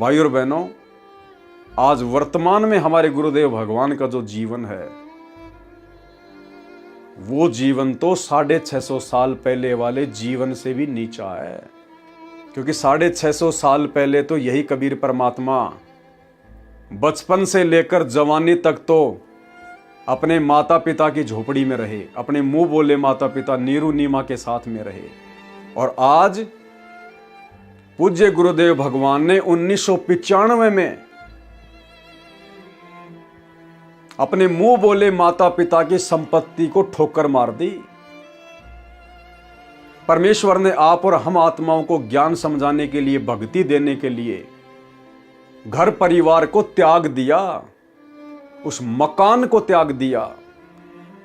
भाई और बहनों, आज वर्तमान में हमारे गुरुदेव भगवान का जो जीवन है वो जीवन तो 650 साल पहले वाले जीवन से भी नीचा है। क्योंकि 650 साल पहले तो यही कबीर परमात्मा बचपन से लेकर जवानी तक तो अपने माता पिता की झोपड़ी में रहे, अपने मुंह बोले माता पिता नीरू नीमा के साथ में रहे। और आज पूज्य गुरुदेव भगवान ने 1995 में अपने मुंह बोले माता पिता की संपत्ति को ठोकर मार दी। परमेश्वर ने आप और हम आत्माओं को ज्ञान समझाने के लिए, भक्ति देने के लिए घर परिवार को त्याग दिया, उस मकान को त्याग दिया,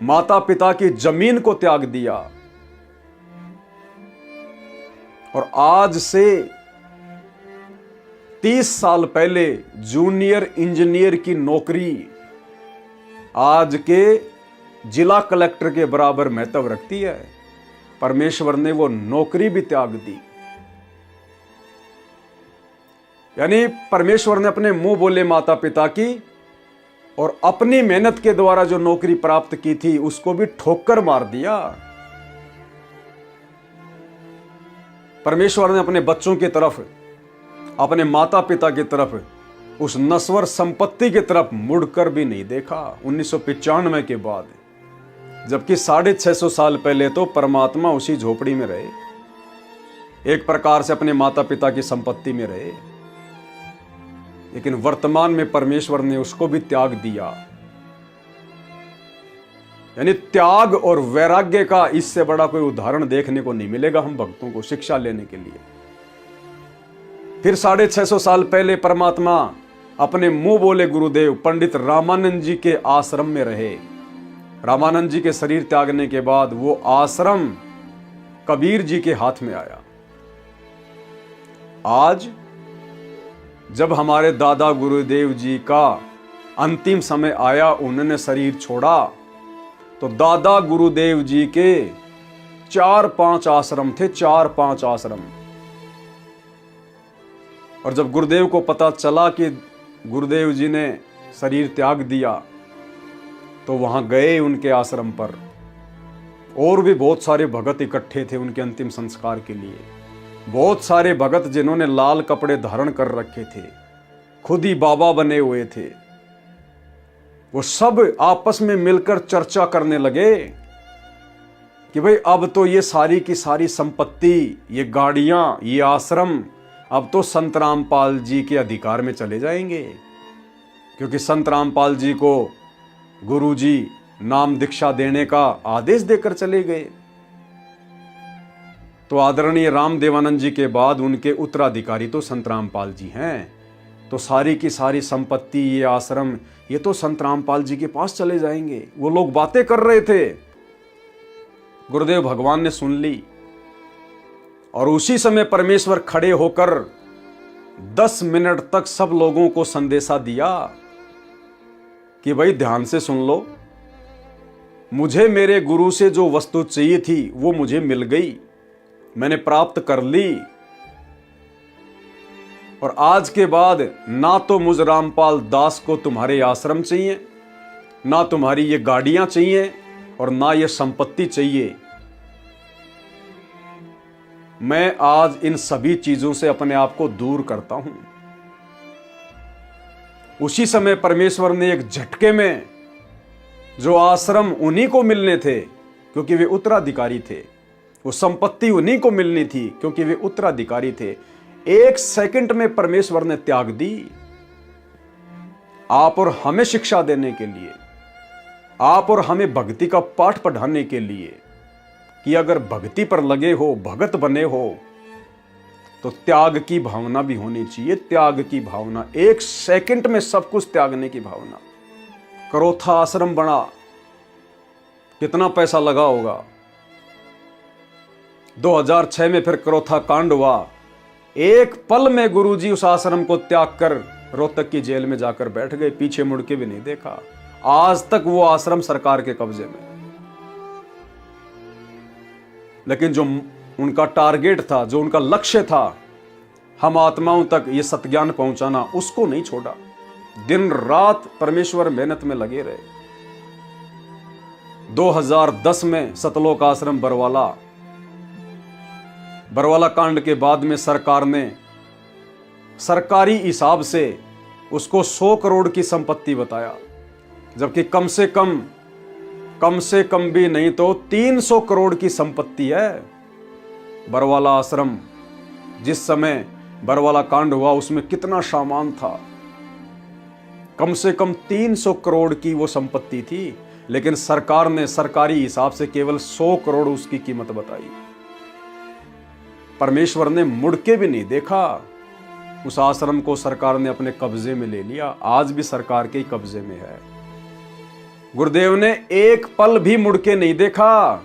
माता पिता की जमीन को त्याग दिया। और आज से 30 साल पहले जूनियर इंजीनियर की नौकरी आज के जिला कलेक्टर के बराबर महत्व रखती है। परमेश्वर ने वो नौकरी भी त्याग दी। यानी परमेश्वर ने अपने मुंह बोले माता पिता की और अपनी मेहनत के द्वारा जो नौकरी प्राप्त की थी उसको भी ठोकर मार दिया। परमेश्वर ने अपने बच्चों की तरफ, अपने माता पिता की तरफ, उस नश्वर संपत्ति की तरफ मुड़कर भी नहीं देखा 1995 के बाद। जबकि 650 साल पहले तो परमात्मा उसी झोपड़ी में रहे, एक प्रकार से अपने माता पिता की संपत्ति में रहे। लेकिन वर्तमान में परमेश्वर ने उसको भी त्याग दिया। यानी त्याग और वैराग्य का इससे बड़ा कोई उदाहरण देखने को नहीं मिलेगा हम भक्तों को शिक्षा लेने के लिए। फिर 650 साल पहले परमात्मा अपने मुंह बोले गुरुदेव पंडित रामानंद जी के आश्रम में रहे। रामानंद जी के शरीर त्यागने के बाद वो आश्रम कबीर जी के हाथ में आया। आज जब हमारे दादा गुरुदेव जी का अंतिम समय आया, उन्होंने शरीर छोड़ा, तो दादा गुरुदेव जी के 4-5 आश्रम थे, 4-5 आश्रम। और जब गुरुदेव को पता चला कि गुरुदेव जी ने शरीर त्याग दिया तो वहां गए उनके आश्रम पर। और भी बहुत सारे भगत इकट्ठे थे उनके अंतिम संस्कार के लिए। बहुत सारे भगत जिन्होंने लाल कपड़े धारण कर रखे थे, खुद ही बाबा बने हुए थे, वो सब आपस में मिलकर चर्चा करने लगे कि भाई अब तो ये सारी की सारी संपत्ति, ये गाड़ियां, ये आश्रम अब तो संत रामपाल जी के अधिकार में चले जाएंगे। क्योंकि संत रामपाल जी को गुरु जी नाम दीक्षा देने का आदेश देकर चले गए। तो आदरणीय रामदेवानंद जी के बाद उनके उत्तराधिकारी तो संत रामपाल जी हैं। तो सारी की सारी संपत्ति, ये आश्रम, ये तो संत रामपाल जी के पास चले जाएंगे। वो लोग बातें कर रहे थे, गुरुदेव भगवान ने सुन ली। और उसी समय परमेश्वर खड़े होकर 10 मिनट तक सब लोगों को संदेशा दिया कि भाई ध्यान से सुन लो, मुझे मेरे गुरु से जो वस्तु चाहिए थी वो मुझे मिल गई, मैंने प्राप्त कर ली। और आज के बाद ना तो मुझ रामपाल दास को तुम्हारे आश्रम चाहिए, ना तुम्हारी ये गाड़ियां चाहिए, और ना ये संपत्ति चाहिए। मैं आज इन सभी चीजों से अपने आप को दूर करता हूं। उसी समय परमेश्वर ने एक झटके में जो आश्रम उन्हीं को मिलने थे क्योंकि वे उत्तराधिकारी थे, वो संपत्ति उन्हीं को मिलनी थी क्योंकि वे उत्तराधिकारी थे, 1 सेकंड में परमेश्वर ने त्याग दी। आप और हमें शिक्षा देने के लिए, आप और हमें भक्ति का पाठ पढ़ाने के लिए कि अगर भक्ति पर लगे हो, भगत बने हो, तो त्याग की भावना भी होनी चाहिए। त्याग की भावना, 1 सेकंड में सब कुछ त्यागने की भावना। करोथा आश्रम बना, कितना पैसा लगा होगा। 2006 में फिर करोथा कांड हुआ। एक पल में गुरुजी उस आश्रम को त्याग कर रोहतक की जेल में जाकर बैठ गए, पीछे मुड़ के भी नहीं देखा। आज तक वो आश्रम सरकार के कब्जे में। लेकिन जो उनका टारगेट था, जो उनका लक्ष्य था, हम आत्माओं तक ये सत्ज्ञान पहुंचाना, उसको नहीं छोड़ा। दिन रात परमेश्वर मेहनत में लगे रहे। 2010 में सतलोक आश्रम बरवाला कांड के बाद में सरकार ने सरकारी हिसाब से उसको 100 करोड़ की संपत्ति बताया, जबकि कम से कम भी नहीं तो 300 करोड़ की संपत्ति है। बरवाला आश्रम, जिस समय बरवाला कांड हुआ उसमें कितना सामान था, कम से कम 300 करोड़ की वो संपत्ति थी, लेकिन सरकार ने सरकारी हिसाब से केवल 100 करोड़ उसकी कीमत बताई। परमेश्वर ने मुड़ के भी नहीं देखा। उस आश्रम को सरकार ने अपने कब्जे में ले लिया, आज भी सरकार के ही कब्जे में है। गुरुदेव ने एक पल भी मुड़ के नहीं देखा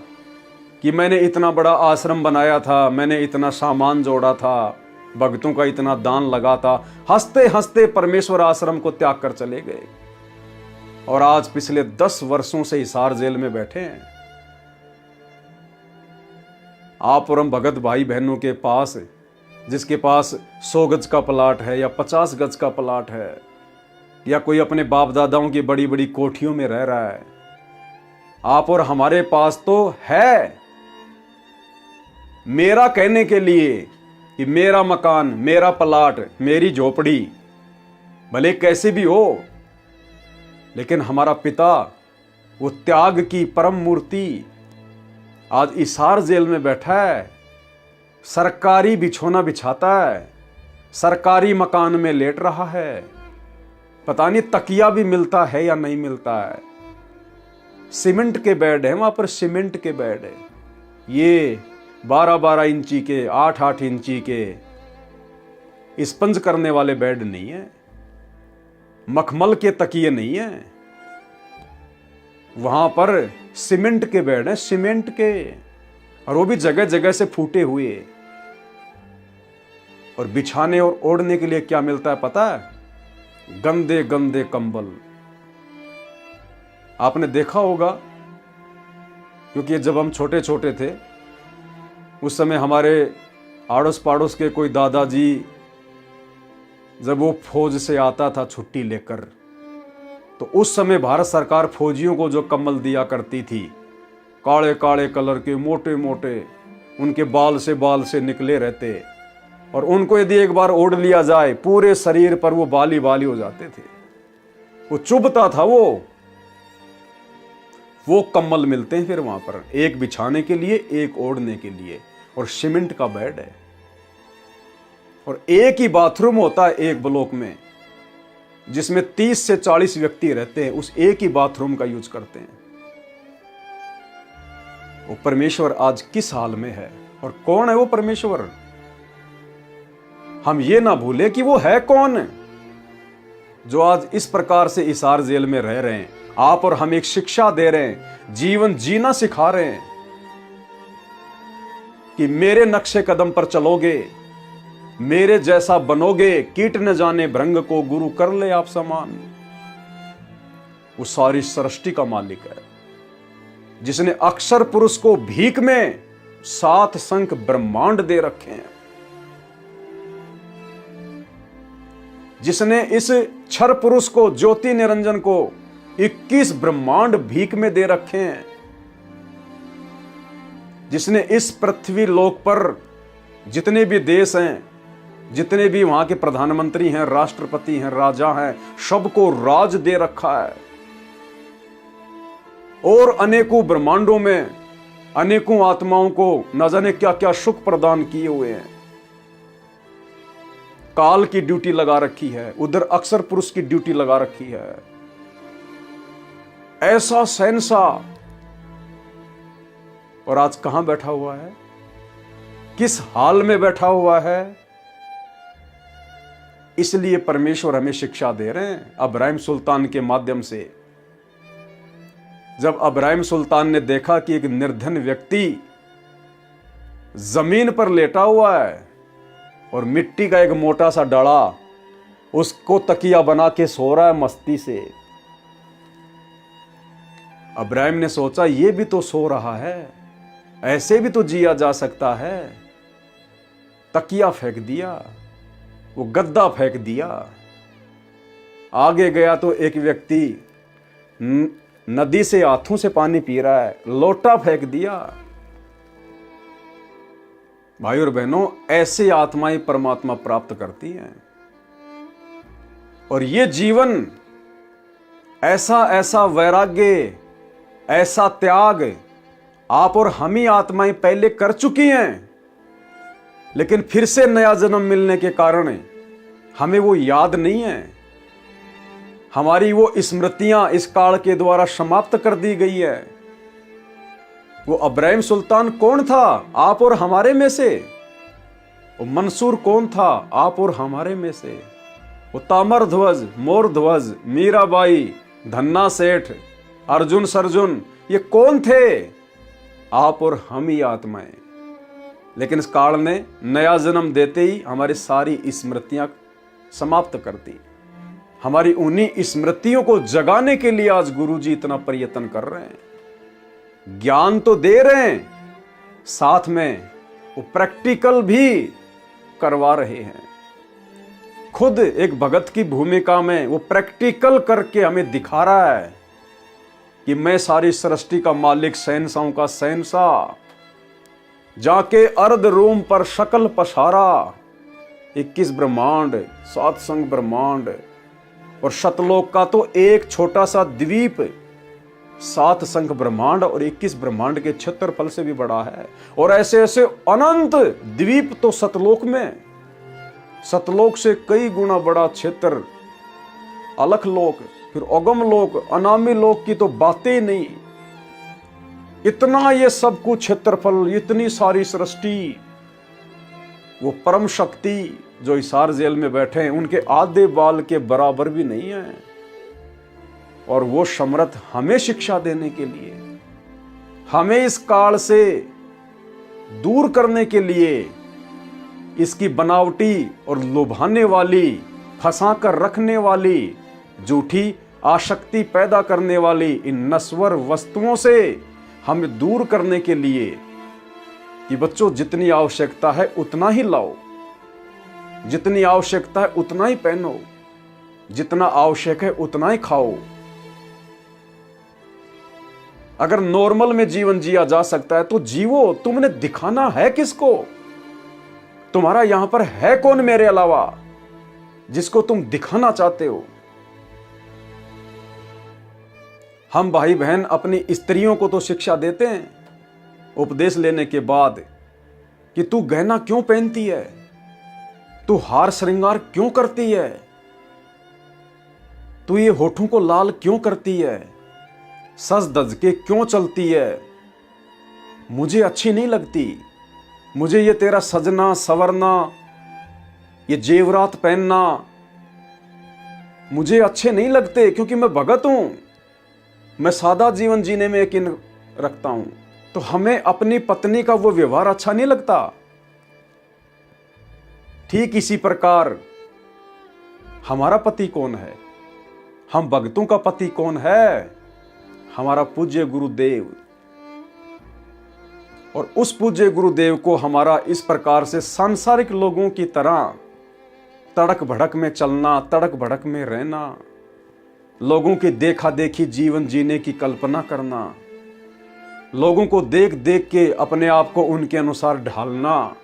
कि मैंने इतना बड़ा आश्रम बनाया था, मैंने इतना सामान जोड़ा था, भक्तों का इतना दान लगा था। हंसते हंसते परमेश्वर आश्रम को त्याग कर चले गए और आज पिछले 10 वर्षों से हिसार जेल में बैठे हैं। आप और हम भगत भाई बहनों के पास, जिसके पास 100 गज का प्लाट है या 50 गज का प्लाट है, या कोई अपने बाप दादाओं की बड़ी बड़ी कोठियों में रह रहा है, आप और हमारे पास तो है मेरा कहने के लिए कि मेरा मकान, मेरा प्लाट, मेरी झोपड़ी, भले कैसे भी हो, लेकिन हमारा पिता, वो त्याग की परम मूर्ति, आज हिसार जेल में बैठा है, सरकारी बिछौना बिछाता है, सरकारी मकान में लेट रहा है, पता नहीं तकिया भी मिलता है या नहीं मिलता है। सीमेंट के बेड है वहां पर, सीमेंट के बेड है। ये 12-12 इंची के, 8-8 इंची के स्पंज करने वाले बेड नहीं है, मखमल के तकिए नहीं है, वहां पर सीमेंट के बेड है, सीमेंट के, और वो भी जगह जगह से फूटे हुए। और बिछाने और ओढ़ने के लिए क्या मिलता है पता है? गंदे गंदे कंबल। आपने देखा होगा, क्योंकि जब हम छोटे छोटे थे उस समय हमारे आड़ोस पाड़ोस के कोई दादाजी, जब वो फौज से आता था छुट्टी लेकर, तो उस समय भारत सरकार फौजियों को जो कंबल दिया करती थी, काले काले कलर के, मोटे मोटे, उनके बाल से निकले रहते, और उनको यदि एक बार ओढ़ लिया जाए पूरे शरीर पर वो बाली बाली हो जाते थे। वो चुभता था। वो कंबल मिलते हैं फिर वहां पर, एक बिछाने के लिए, एक ओढ़ने के लिए, और सीमेंट का बेड है। और एक ही बाथरूम होता है एक ब्लॉक में, जिसमें 30 से 40 व्यक्ति रहते हैं, उस एक ही बाथरूम का यूज करते हैं। वो परमेश्वर आज किस हाल में है और कौन है वो परमेश्वर? हम ये ना भूले कि वो है कौन, जो आज इस प्रकार से हिसार जेल में रह रहे हैं। आप और हम एक शिक्षा दे रहे हैं, जीवन जीना सिखा रहे हैं कि मेरे नक्शे कदम पर चलोगे, मेरे जैसा बनोगे, कीट न जाने भृंग को गुरु कर ले आप समान। वो सारी सृष्टि का मालिक है, जिसने अक्षर पुरुष को भीख में 7 संख ब्रह्मांड दे रखे हैं, जिसने इस क्षर पुरुष को, ज्योति निरंजन को 21 ब्रह्मांड भीख में दे रखे हैं, जिसने इस पृथ्वी लोक पर जितने भी देश हैं, जितने भी वहां के प्रधानमंत्री हैं, राष्ट्रपति हैं, राजा हैं, सबको राज दे रखा है। और अनेकों ब्रह्मांडों में अनेकों आत्माओं को न जाने क्या क्या सुख प्रदान किए हुए हैं। काल की ड्यूटी लगा रखी है, उधर अक्षर पुरुष की ड्यूटी लगा रखी है। ऐसा शहंशाह, और आज कहां बैठा हुआ है, किस हाल में बैठा हुआ है? इसलिए परमेश्वर हमें शिक्षा दे रहे हैं अब्राहिम सुल्तान के माध्यम से। जब अब्राहिम सुल्तान ने देखा कि एक निर्धन व्यक्ति जमीन पर लेटा हुआ है और मिट्टी का एक मोटा सा डड़ा उसको तकिया बना के सो रहा है मस्ती से, अब्राहिम ने सोचा ये भी तो सो रहा है, ऐसे भी तो जिया जा सकता है। तकिया फेंक दिया, वो गद्दा फेंक दिया। आगे गया तो एक व्यक्ति नदी से हाथों से पानी पी रहा है, लोटा फेंक दिया। भाई और बहनों, ऐसे आत्माएं परमात्मा प्राप्त करती हैं। और ये जीवन ऐसा ऐसा वैराग्य, ऐसा त्याग आप और हम ही आत्माएं पहले कर चुकी हैं, लेकिन फिर से नया जन्म मिलने के कारण हमें वो याद नहीं है। हमारी वो स्मृतियां इस काल के द्वारा समाप्त कर दी गई है। वो अब्राहिम सुल्तान कौन था? आप और हमारे में से। वो मंसूर कौन था? आप और हमारे में से। वो तामर ध्वज, मोर ध्वज, मीराबाई, धन्ना सेठ, अर्जुन सर्जुन, ये कौन थे? आप और हम ही आत्माएं। लेकिन इस काल ने नया जन्म देते ही हमारी सारी स्मृतियां समाप्त कर दी। हमारी उन्हीं स्मृतियों को जगाने के लिए आज गुरुजी इतना प्रयत्न कर रहे हैं। ज्ञान तो दे रहे हैं, साथ में वो प्रैक्टिकल भी करवा रहे हैं। खुद एक भगत की भूमिका में वो प्रैक्टिकल करके हमें दिखा रहा है कि मैं सारी सृष्टि का मालिक, शहंशाहों का शहंशाह, जाके अर्ध रोम पर शकल पसारा। 21 ब्रह्मांड, 7 संग ब्रह्मांड, और शतलोक का तो एक छोटा सा द्वीप 7 संख ब्रह्मांड और 21 ब्रह्मांड के क्षेत्रफल से भी बड़ा है। और ऐसे ऐसे अनंत द्वीप तो सतलोक में, सतलोक से कई गुना बड़ा क्षेत्र अलख लोक, फिर अगम लोक, अनामी लोक की तो बातें ही नहीं। इतना ये सब कुछ क्षेत्रफल, इतनी सारी सृष्टि, वो परम शक्ति जो हिसार जेल में बैठे हैं उनके आधे बाल के बराबर भी नहीं है। और वो समर्थ हमें शिक्षा देने के लिए, हमें इस काल से दूर करने के लिए, इसकी बनावटी और लुभाने वाली, फंसा कर रखने वाली, झूठी आसक्ति पैदा करने वाली इन नश्वर वस्तुओं से हमें दूर करने के लिए कि बच्चों जितनी आवश्यकता है उतना ही लाओ, जितनी आवश्यकता है उतना ही पहनो, जितना आवश्यक है उतना ही खाओ। अगर नॉर्मल में जीवन जिया जा सकता है तो जीवो। तुमने दिखाना है किसको? तुम्हारा यहां पर है कौन मेरे अलावा जिसको तुम दिखाना चाहते हो? हम भाई बहन अपनी स्त्रियों को तो शिक्षा देते हैं उपदेश लेने के बाद कि तू गहना क्यों पहनती है, तू हार श्रृंगार क्यों करती है, तू ये होठों को लाल क्यों करती है, सज धज के क्यों चलती है, मुझे अच्छी नहीं लगती, मुझे ये तेरा सजना सवरना, ये जेवरात पहनना मुझे अच्छे नहीं लगते, क्योंकि मैं भगत हूं, मैं सादा जीवन जीने में यकीन रखता हूं। तो हमें अपनी पत्नी का वो व्यवहार अच्छा नहीं लगता। ठीक इसी प्रकार हमारा पति कौन है? हम भक्तों का पति कौन है? हमारा पूज्य गुरुदेव। और उस पूज्य गुरुदेव को हमारा इस प्रकार से सांसारिक लोगों की तरह तड़क भड़क में चलना, तड़क भड़क में रहना, लोगों की देखा देखी जीवन जीने की कल्पना करना, लोगों को देख देख के अपने आप को उनके अनुसार ढालना,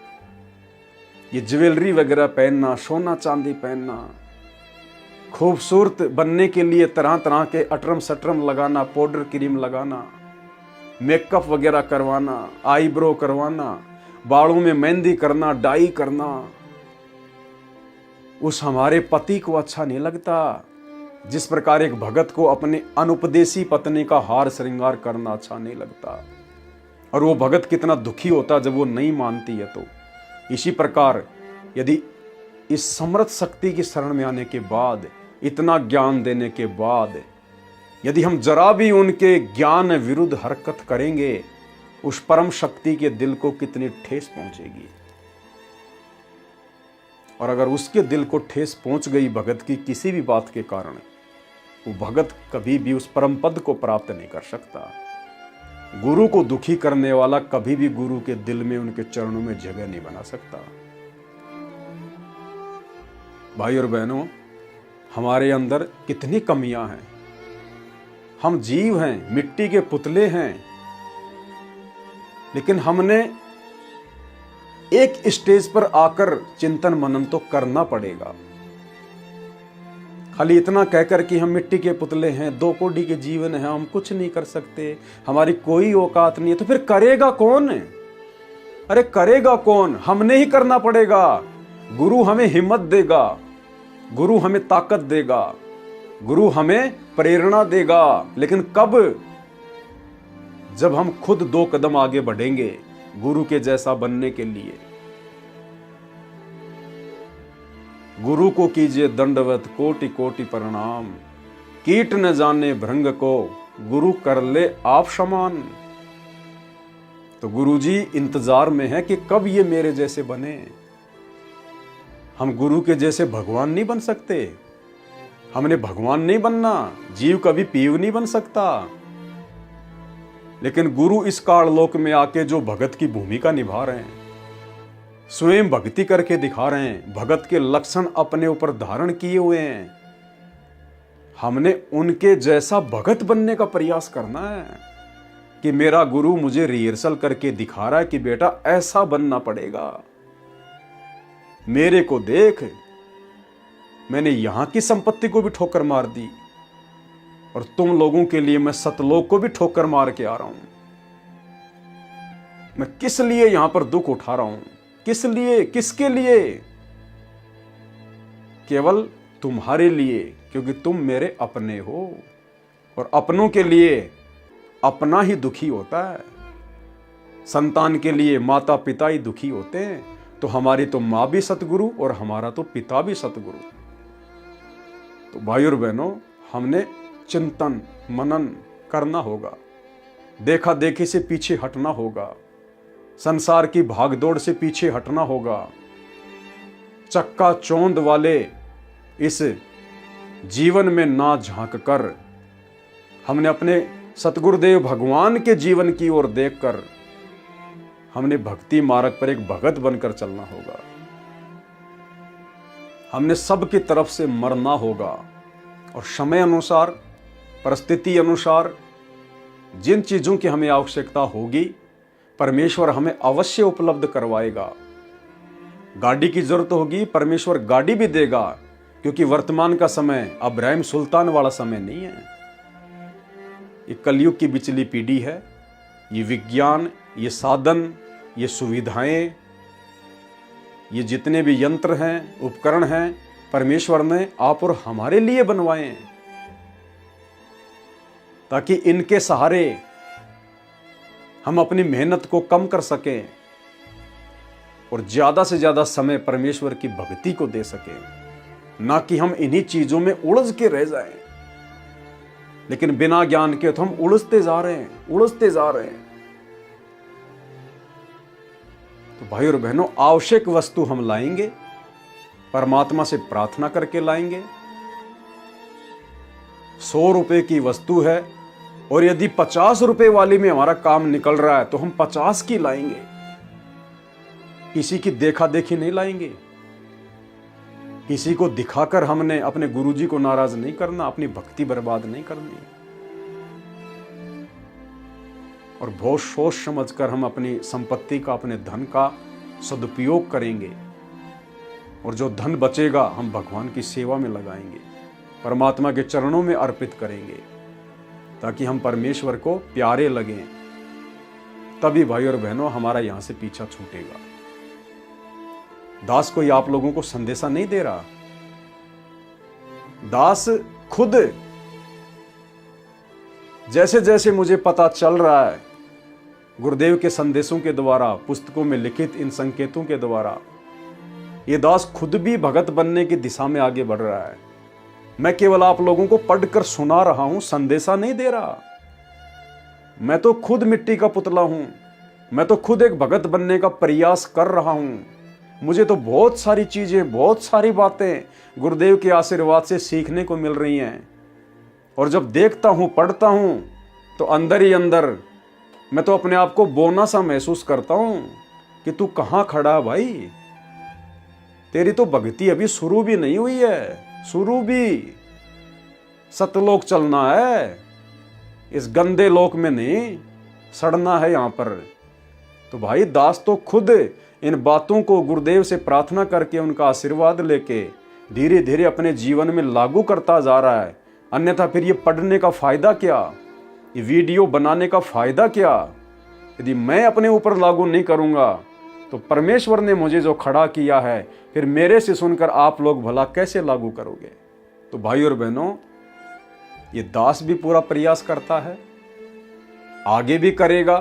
ये ज्वेलरी वगैरह पहनना, सोना चांदी पहनना, खूबसूरत बनने के लिए तरह तरह के अटरम सटरम लगाना, पाउडर क्रीम लगाना, मेकअप वगैरह करवाना, आईब्रो करवाना, बालों में मेहंदी करना, डाई करना, उस हमारे पति को अच्छा नहीं लगता। जिस प्रकार एक भगत को अपनी अनुपदेशी पत्नी का हार श्रृंगार करना अच्छा नहीं लगता। और वो भगत कितना दुखी होता जब वो नहीं मानती है। तो इसी प्रकार यदि इस समर्थ शक्ति की शरण में आने के बाद, इतना ज्ञान देने के बाद, यदि हम जरा भी उनके ज्ञान विरुद्ध हरकत करेंगे, उस परम शक्ति के दिल को कितनी ठेस पहुंचेगी। और अगर उसके दिल को ठेस पहुंच गई भगत की किसी भी बात के कारण, वो भगत कभी भी उस परम पद को प्राप्त नहीं कर सकता। गुरु को दुखी करने वाला कभी भी गुरु के दिल में, उनके चरणों में जगह नहीं बना सकता। भाई और बहनों, हमारे अंदर कितनी कमियां हैं। हम जीव हैं, मिट्टी के पुतले हैं, लेकिन हमने एक स्टेज पर आकर चिंतन मनन तो करना पड़ेगा। खाली इतना कहकर कि हम मिट्टी के पुतले हैं, दो कोड़ी के जीवन हैं, हम कुछ नहीं कर सकते, हमारी कोई औकात नहीं है, तो फिर करेगा कौन? अरे करेगा कौन? हमने ही करना पड़ेगा। गुरु हमें हिम्मत देगा, गुरु हमें ताकत देगा, गुरु हमें प्रेरणा देगा, लेकिन कब? जब हम खुद 2 कदम आगे बढ़ेंगे गुरु के जैसा बनने के लिए। गुरु को कीजिए दंडवत कोटि कोटि प्रणाम, कीट न जाने भृंग को, गुरु कर ले आप समान। तो गुरुजी इंतजार में है कि कब ये मेरे जैसे बने। हम गुरु के जैसे भगवान नहीं बन सकते, हमने भगवान नहीं बनना, जीव कभी पीव नहीं बन सकता, लेकिन गुरु इस काललोक में आके जो भगत की भूमिका निभा रहे हैं, स्वयं भक्ति करके दिखा रहे हैं, भगत के लक्षण अपने ऊपर धारण किए हुए हैं, हमने उनके जैसा भगत बनने का प्रयास करना है। कि मेरा गुरु मुझे रिहर्सल करके दिखा रहा है कि बेटा ऐसा बनना पड़ेगा, मेरे को देख, मैंने यहां की संपत्ति को भी ठोकर मार दी और तुम लोगों के लिए मैं सतलोक को भी ठोकर मार के आ रहा हूं। मैं किस लिए यहां पर दुख उठा रहा हूं? किस लिए? किसके लिए? केवल तुम्हारे लिए, क्योंकि तुम मेरे अपने हो और अपनों के लिए अपना ही दुखी होता है। संतान के लिए माता पिता ही दुखी होते हैं, तो हमारी तो मां भी सतगुरु और हमारा तो पिता भी सतगुरु। तो भाई और बहनों, हमने चिंतन मनन करना होगा, देखा देखी से पीछे हटना होगा, संसार की भागदौड़ से पीछे हटना होगा, चक्का चौंध वाले इस जीवन में ना झांक कर हमने अपने सतगुरुदेव भगवान के जीवन की ओर देखकर हमने भक्ति मार्ग पर एक भगत बनकर चलना होगा। हमने सबकी तरफ से मरना होगा और समय अनुसार, परिस्थिति अनुसार जिन चीजों की हमें आवश्यकता होगी परमेश्वर हमें अवश्य उपलब्ध करवाएगा। गाड़ी की जरूरत होगी, परमेश्वर गाड़ी भी देगा, क्योंकि वर्तमान का समय अब्राहिम सुल्तान वाला समय नहीं है। ये कलयुग की बिचली पीढ़ी है। ये विज्ञान, ये साधन, ये सुविधाएं, ये जितने भी यंत्र हैं, उपकरण हैं, परमेश्वर ने आप और हमारे लिए बनवाए हैं, ताकि इनके सहारे हम अपनी मेहनत को कम कर सकें और ज्यादा से ज्यादा समय परमेश्वर की भक्ति को दे सकें, ना कि हम इन्हीं चीजों में उलझ के रह जाएं। लेकिन बिना ज्ञान के तो हम उलझते जा रहे हैं, उलझते जा रहे हैं। तो भाई और बहनों, आवश्यक वस्तु हम लाएंगे, परमात्मा से प्रार्थना करके लाएंगे। 100 रुपए की वस्तु है और यदि 50 रुपए वाली में हमारा काम निकल रहा है तो हम 50 की लाएंगे, किसी की देखा देखी नहीं लाएंगे। किसी को दिखाकर हमने अपने गुरुजी को नाराज नहीं करना, अपनी भक्ति बर्बाद नहीं करनी। और बहुत सोच समझकर हम अपनी संपत्ति का, अपने धन का सदुपयोग करेंगे और जो धन बचेगा हम भगवान की सेवा में लगाएंगे, परमात्मा के चरणों में अर्पित करेंगे, ताकि हम परमेश्वर को प्यारे लगें। तभी भाई और बहनों हमारा यहां से पीछा छूटेगा। दास कोई आप लोगों को संदेशा नहीं दे रहा, दास खुद जैसे जैसे मुझे पता चल रहा है गुरुदेव के संदेशों के द्वारा, पुस्तकों में लिखित इन संकेतों के द्वारा, ये दास खुद भी भगत बनने की दिशा में आगे बढ़ रहा है। मैं केवल आप लोगों को पढ़कर सुना रहा हूं, संदेशा नहीं दे रहा। मैं तो खुद मिट्टी का पुतला हूं, मैं तो खुद एक भगत बनने का प्रयास कर रहा हूं। मुझे तो बहुत सारी चीजें, बहुत सारी बातें गुरुदेव के आशीर्वाद से सीखने को मिल रही हैं। और जब देखता हूं, पढ़ता हूं, तो अंदर ही अंदर मैं तो अपने आप को बोना सा महसूस करता हूं कि तू कहां खड़ा है भाई, तेरी तो भक्ति अभी शुरू भी नहीं हुई है, शुरू भी। सतलोक चलना है, इस गंदे लोक में नहीं सड़ना है यहाँ पर। तो भाई दास तो खुद इन बातों को गुरुदेव से प्रार्थना करके उनका आशीर्वाद लेके धीरे धीरे अपने जीवन में लागू करता जा रहा है। अन्यथा फिर ये पढ़ने का फायदा क्या, ये वीडियो बनाने का फायदा क्या? यदि मैं अपने ऊपर लागू नहीं करूंगा तो परमेश्वर ने मुझे जो खड़ा किया है फिर मेरे से सुनकर आप लोग भला कैसे लागू करोगे? तो भाई और बहनों, ये दास भी पूरा प्रयास करता है, आगे भी करेगा।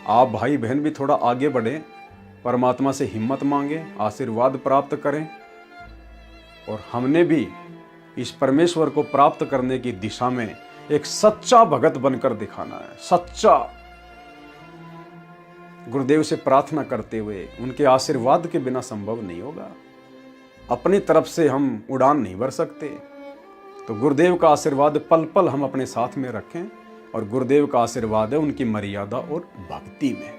आप भाई बहन भी थोड़ा आगे बढ़ें, परमात्मा से हिम्मत मांगे, आशीर्वाद प्राप्त करें, और हमने भी इस परमेश्वर को प्राप्त करने की दिशा में एक सच्चा भगत बनकर दिखाना है। सच्चा, गुरुदेव से प्रार्थना करते हुए उनके आशीर्वाद के बिना संभव नहीं होगा। अपनी तरफ से हम उड़ान नहीं भर सकते। तो गुरुदेव का आशीर्वाद पल पल हम अपने साथ में रखें, और गुरुदेव का आशीर्वाद है उनकी मर्यादा और भक्ति में।